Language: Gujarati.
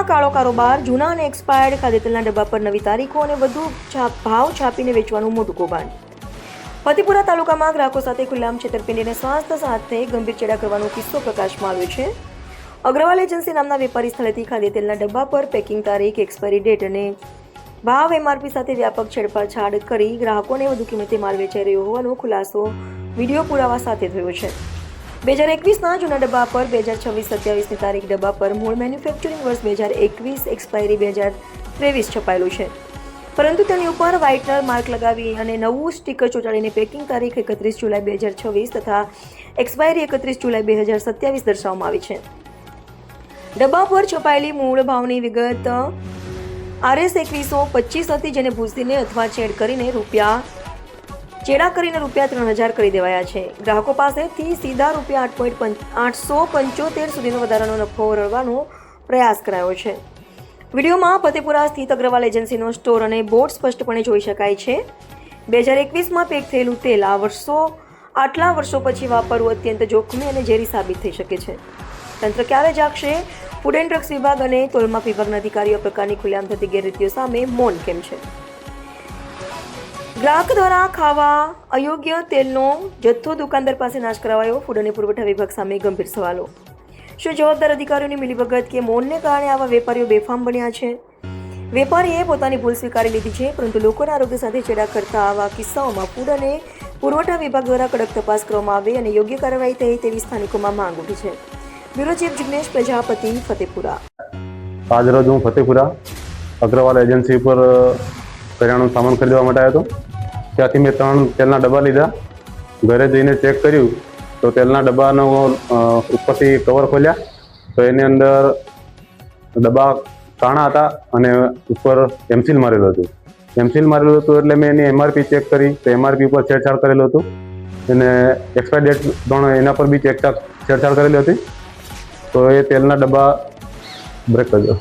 કાળો કારોબાર, જૂના અને એક્સપાયર્ડ ખાદ્યતેલના ડબ્બા પર નવી તારીખો અને વધુ ભાવ છાપીને વેચવાનું મોટું કૌભાંડ। ફતેપુરા તાલુકામાં ગ્રાહકો સાથે ખુલ્લામ છેતરપિંડી અને સ્વાસ્થ્ય સાથે ગંભીર ચેડા કરવાનો કિસ્સો પ્રકાશમાં આવ્યો છે। અગ્રવાલ એજન્સી નામના વેપારી સ્થળેથી ખાદ્યતેલના ડબ્બા પર પેકિંગ તારીખ, એક્સપાયરી ડેટ અને ભાવ એમઆરપી સાથે વ્યાપક છેડછાડ કરી ગ્રાહકોને વધુ કિંમતે માલ વેચાઈ રહ્યો હોવાનો ખુલાસો વિડીયો પુરાવા સાથે થયો છે। 2021ના જૂના ડબ્બા પર 2026-27ની તારીખ, ડબ્બા પર મૂળ મેન્યુફેક્ચરિંગ વર્ષ 2021, એક્સપાયરી 2023 છપાયેલું છે, પરંતુ તેની ઉપર વ્હાઇટનર માર્ક લગાવી અને નવું સ્ટીકર ચોંટાડીને પેકિંગ તારીખ 31 જુલાઈ 2026 તથા એક્સપાયરી 31 જુલાઈ 2027 દર્શાવવામાં આવી છે। ડબ્બા પર છપાયેલી મૂળ ભાવની વિગત RS 2125 હતી, જેને ભૂસીને અથવા ચેડા કરીને રૂપિયા 3000 કરી દેવાયા છે। ગ્રાહકો પાસેથી સીધા રૂપિયા 875 સુધીનો વધારાનો નફો રળવાનો પ્રયાસ કરાયો છે। વિડીયોમાં ફતેપુરા સ્થિત અગ્રવાલ એજન્સીનો સ્ટોર અને બોર્ડ સ્પષ્ટપણે જોઈ શકાય છે। 2021માં પેક થયેલું તેલ આટલા વર્ષો પછી વાપરવું અત્યંત જોખમી અને ઝેરી સાબિત થઈ શકે છે। તંત્ર ક્યારે જાગશે? ફૂડ એન્ડ ડ્રગ્સ વિભાગ અને તોલમાપ વિભાગના અધિકારીઓ પ્રકારની ખુલ્લેઆમ થતી ગેરરીતિઓ સામે મૌન કેમ છે? ગ્રાહક દ્વારા ખાવા અયોગ્ય તેલનો જથ્થો દુકાનદાર પાસે નાશ કરાવાયો, ફૂડ અને પુરવઠા વિભાગ સામે ગંભીર સવાલો। શું જવાબદાર અધિકારીઓની મિલીભગત કે મૌનને કારણે આવા વેપારીઓ બેફામ બન્યા છે? વેપારીએ પોતાની ભૂલ સ્વીકારી લીધી છે, પરંતુ લોકોના આરોગ્ય સાથે ચેડા કરતા આવા કિસ્સાઓમાં ફૂડ અને પુરવઠા વિભાગ દ્વારા કડક તપાસ કરવામાં આવે અને યોગ્ય કાર્યવાહી થાય તેવી સ્થાનિકોમાં માંગ ઉઠી છે। Bureau chief Jignesh Prajapati, Fatepura. આજ રોજ હું ફતેપુરા અગ્રવાલ એજન્સી પર કરિયાણાનો સામાન ખરીદવા માટે આવ્યો હતો। ત્યાંથી મેં 3 તેલના ડબ્બા લીધા। ઘરે જઈને ચેક કર્યું તો તેલના ડબ્બાનો ઉપરથી કવર ખોલ્યા તો એની અંદર ડબ્બા કાણા હતા અને ઉપર એમસીલ મારેલું હતું। એમસીલ મારેલું હતું એટલે મેં એની MRP ચેક કરી તો MRP ઉપર છેડછાડ કરેલું હતું અને એક્સપાયર ડેટ પણ એના પર બી છેડછાડ કરેલી હતી, તો એ તેલના ડબ્બા બ્રેક કરજો।